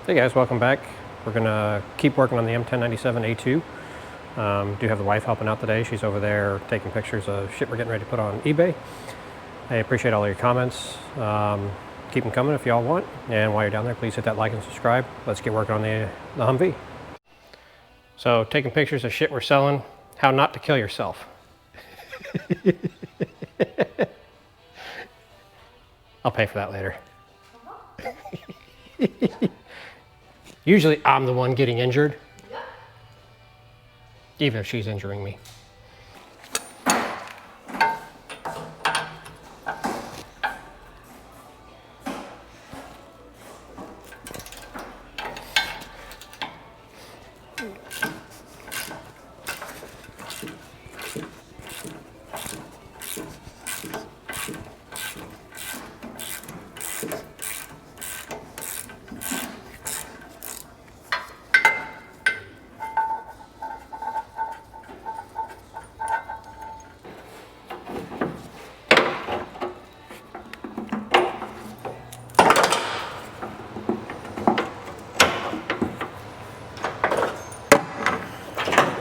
Hey guys, welcome back. We're gonna keep working on the M1097A2. Do have the wife helping out today. She's over there taking pictures of shit we're getting ready to put on eBay. I appreciate all your comments. Keep them coming if y'all want. And while you're down there, please hit that like and subscribe. Let's get working on the Humvee. So, taking pictures of shit we're selling. How not to kill yourself. I'll pay for that later. Usually I'm the one getting injured. Yep. Even if she's injuring me.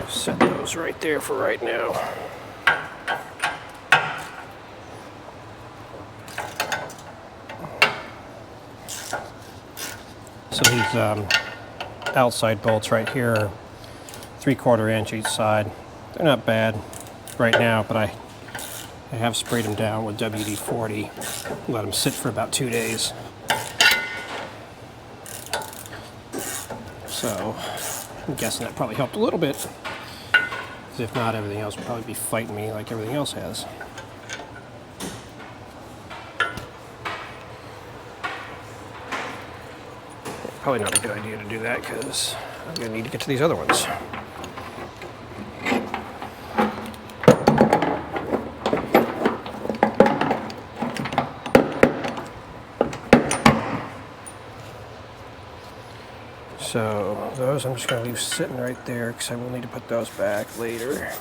Set those right there for right now. So these outside bolts right here are 3/4 inch each side. They're not bad right now, but I have sprayed them down with WD-40. Let them sit for about 2 days. So I'm guessing that probably helped a little bit. If not, everything else will probably be fighting me like everything else has. Probably not a good idea to do that because I'm going to need to get to these other ones. So those I'm just going to leave sitting right there because I will need to put those back later.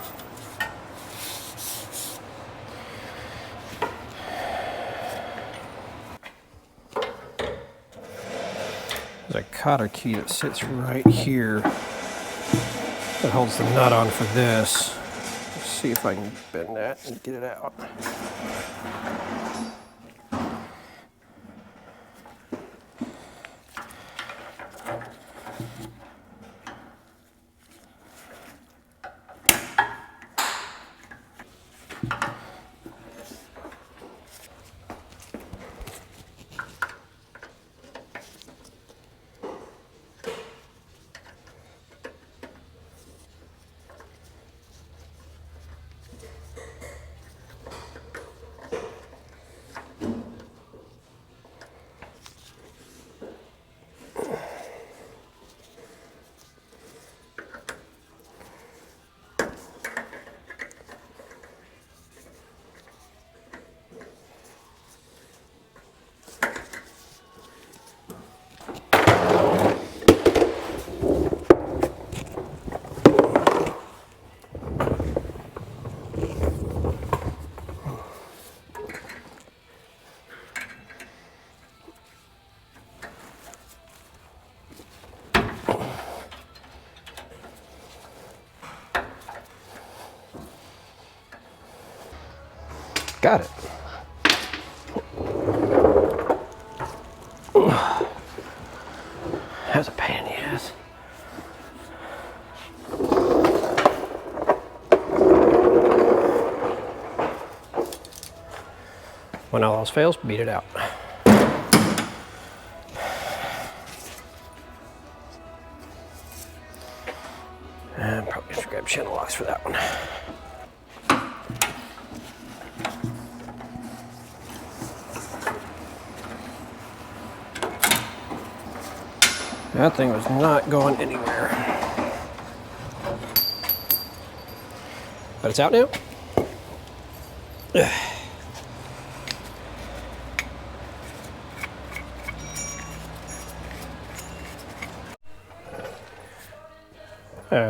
There's a cotter key that sits right here that holds the nut on for this. Let's see if I can bend that and get it out. Got it. That's a pain in the ass. When all else fails, beat it out. And probably have to grab channel locks for that one. That thing was not going anywhere. But it's out now.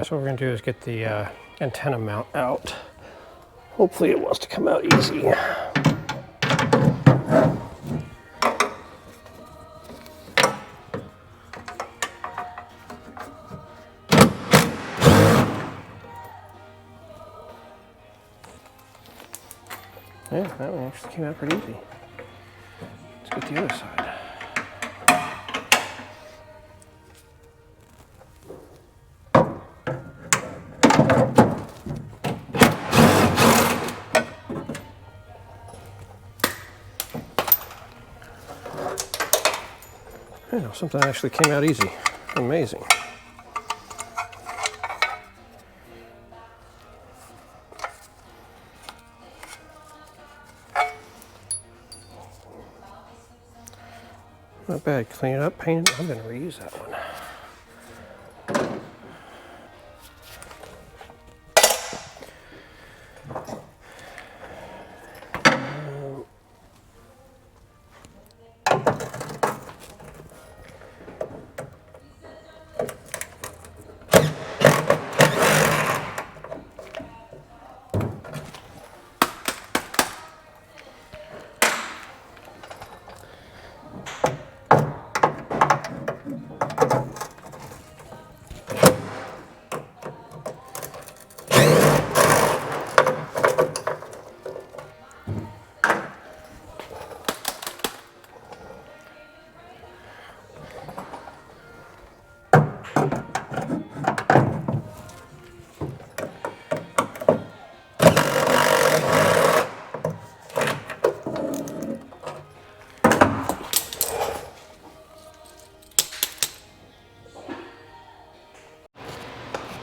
So what we're going to do is get the antenna mount out. Hopefully it wants to come out easy. Yeah, that one actually came out pretty easy. Let's get the other side. You know, something actually came out easy. Amazing. Not bad. Clean it up, paint it. I'm going to reuse that one.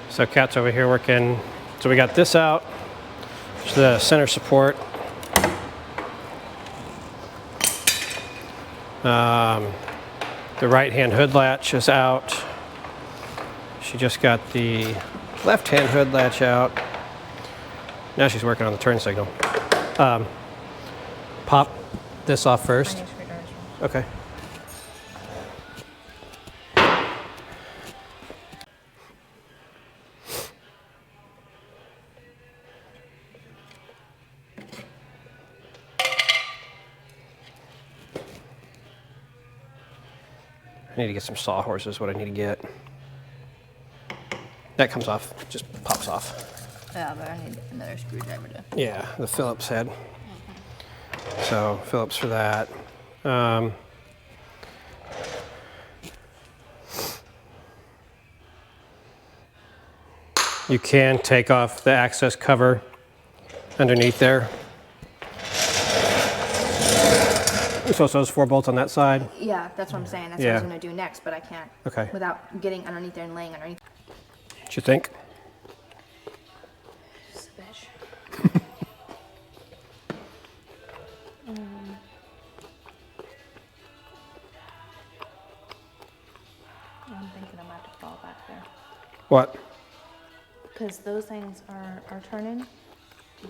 So Kat's over here working. So we got this out, the center support. The right-hand hood latch is out. She just got the left-hand hood latch out. Now she's working on the turn signal. Pop this off first. Okay. I need to get some sawhorses, what I need to get. That comes off, just pops off. Yeah, but I need another screwdriver to... Yeah, the Phillips head. So, Phillips for that. You can take off the access cover underneath there. So those 4 bolts on that side? Yeah, that's what I'm saying. That's what I was going to do next, but I can't. Okay. Without getting underneath there and laying underneath. What you think? Just a bitch. I'm thinking I might have to fall back there. What? Because those things are turning,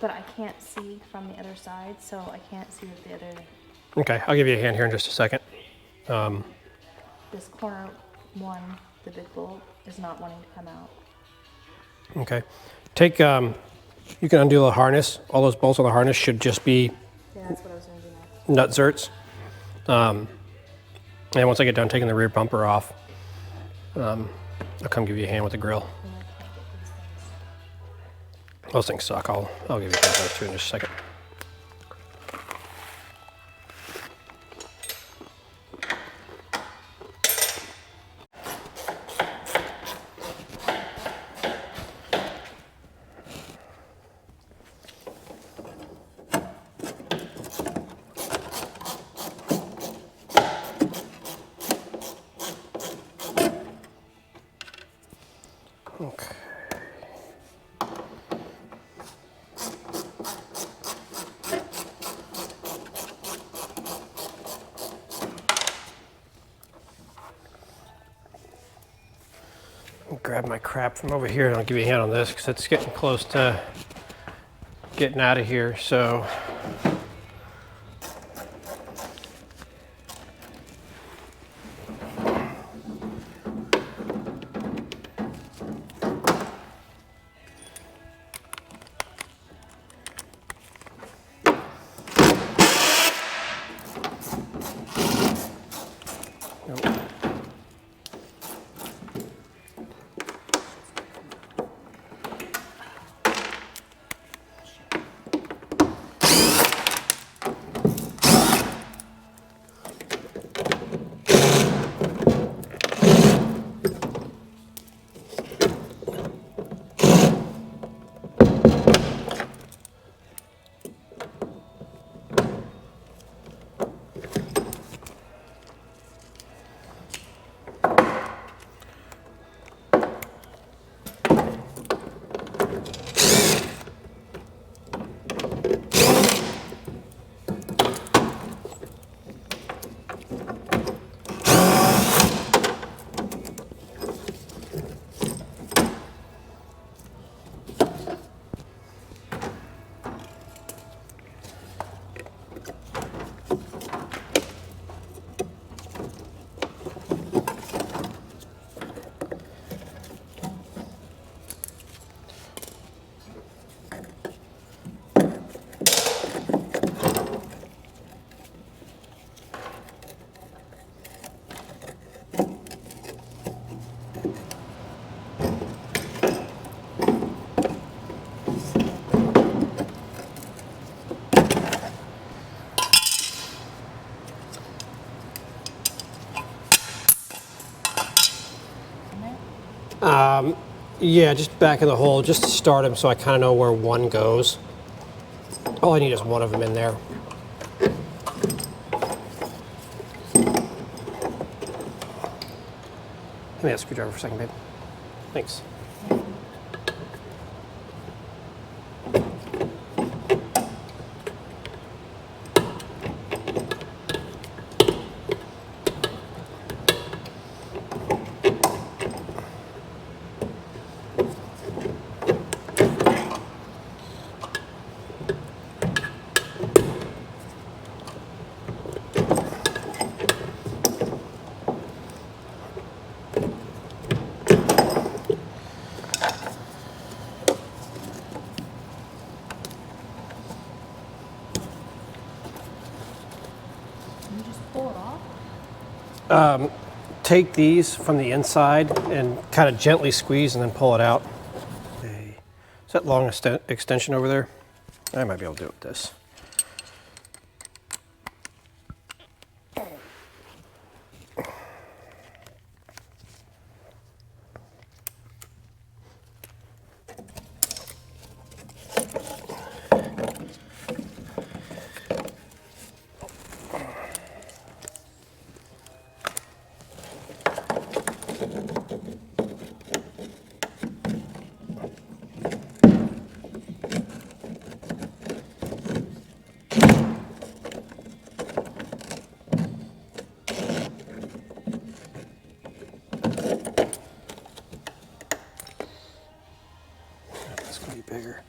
but I can't see from the other side, so I can't see if the other... Okay, I'll give you a hand here in just a second. This corner one, the big bolt, is not wanting to come out. Okay. Take, you can undo the harness. All those bolts on the harness should just be Yeah, that's what I was going to do next. nut zerts. And once I get done taking the rear bumper off, I'll come give you a hand with the grill. Those things suck. I'll give you a hand with those too in just a second. Okay. I'll grab my crap from over here and I'll give you a hand on this because it's getting close to getting out of here. So Yeah, just back in the hole, just to start them so I kind of know where one goes. All I need is one of them in there. Give me that screwdriver for a second, babe. Thanks. You just pull it off? Take these from the inside and kind of gently squeeze and then pull it out. Okay. Is that long extension over there? I might be able to do it with this. That's going to be bigger.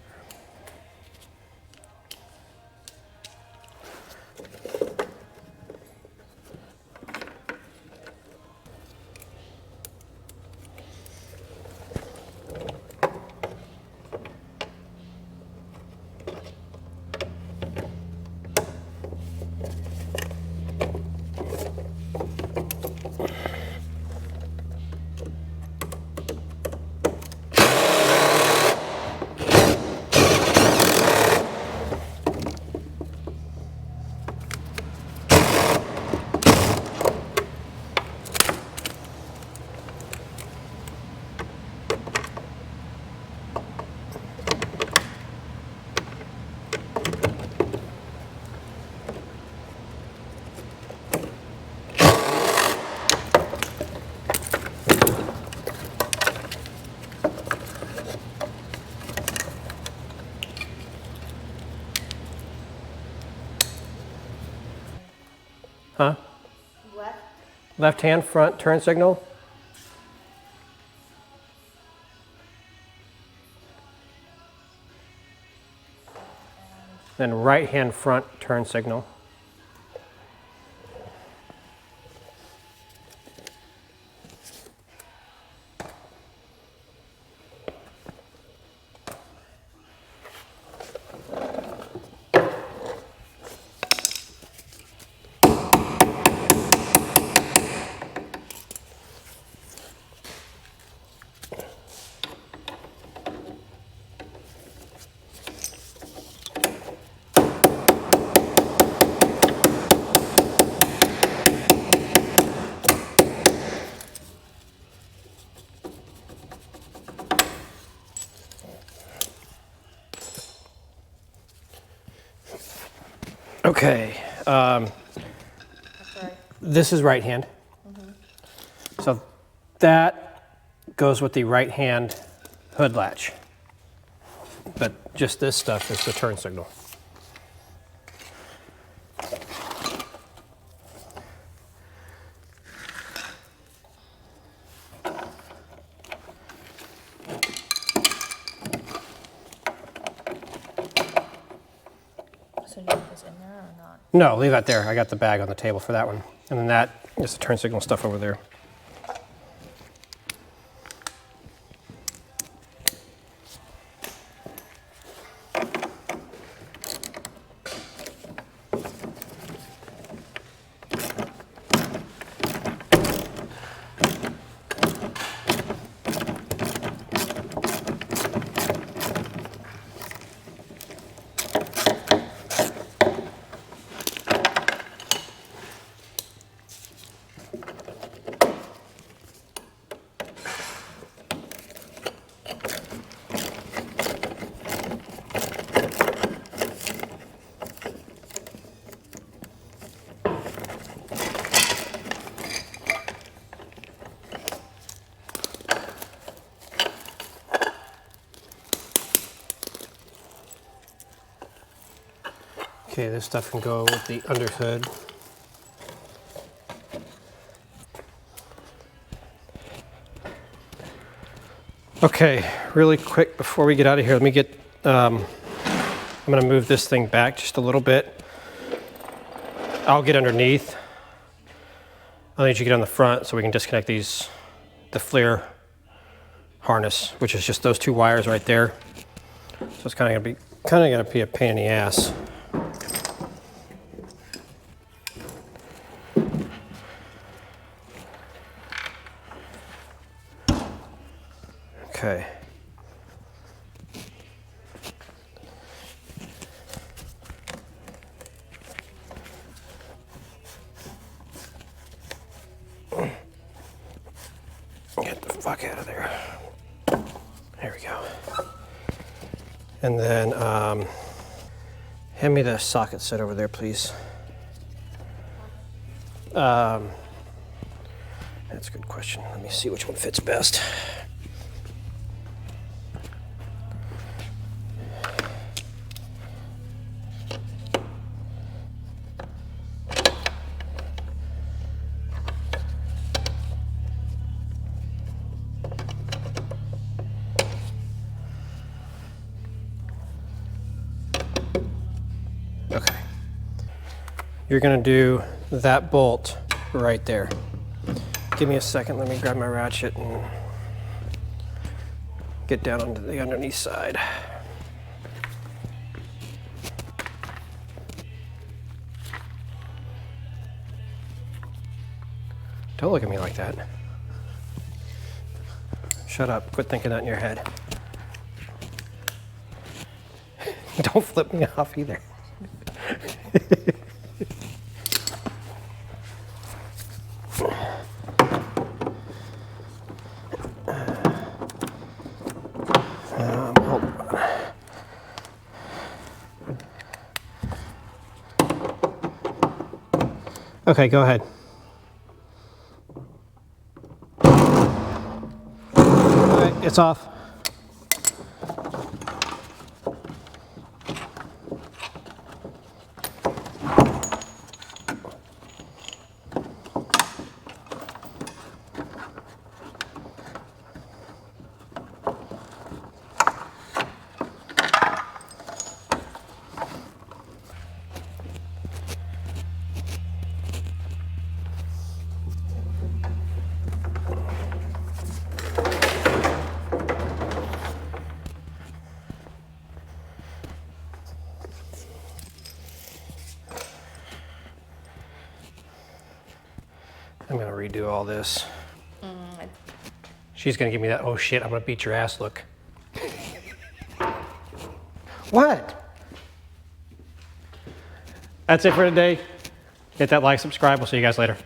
Huh? Left hand front turn signal. Then right hand front turn signal. Okay, this is right hand. So that goes with the right hand hood latch. But just this stuff is the turn signal. So do you put this in there or not? No, leave that there. I got the bag on the table for that one. And then that is the turn signal stuff over there. Okay, this stuff can go with the underhood. Okay, really quick before we get out of here, let me get, I'm gonna move this thing back just a little bit. I'll get underneath. I'll need you to get on the front so we can disconnect the FLIR harness, which is just those two wires right there. So it's kind of gonna be a pain in the ass. Okay. Get the fuck out of there. There we go. And then hand me the socket set over there, please. That's a good question. Let me see which one fits best. Okay. You're gonna do that bolt right there. Give me a second, let me grab my ratchet and get down onto the underneath side. Don't look at me like that. Shut up, quit thinking that in your head. Don't flip me off either. Hold on. Okay, go ahead. All right, it's off. I'm gonna redo all this. She's gonna give me that, oh shit, I'm gonna beat your ass look. What? That's it for today. Hit that like, subscribe. We'll see you guys later.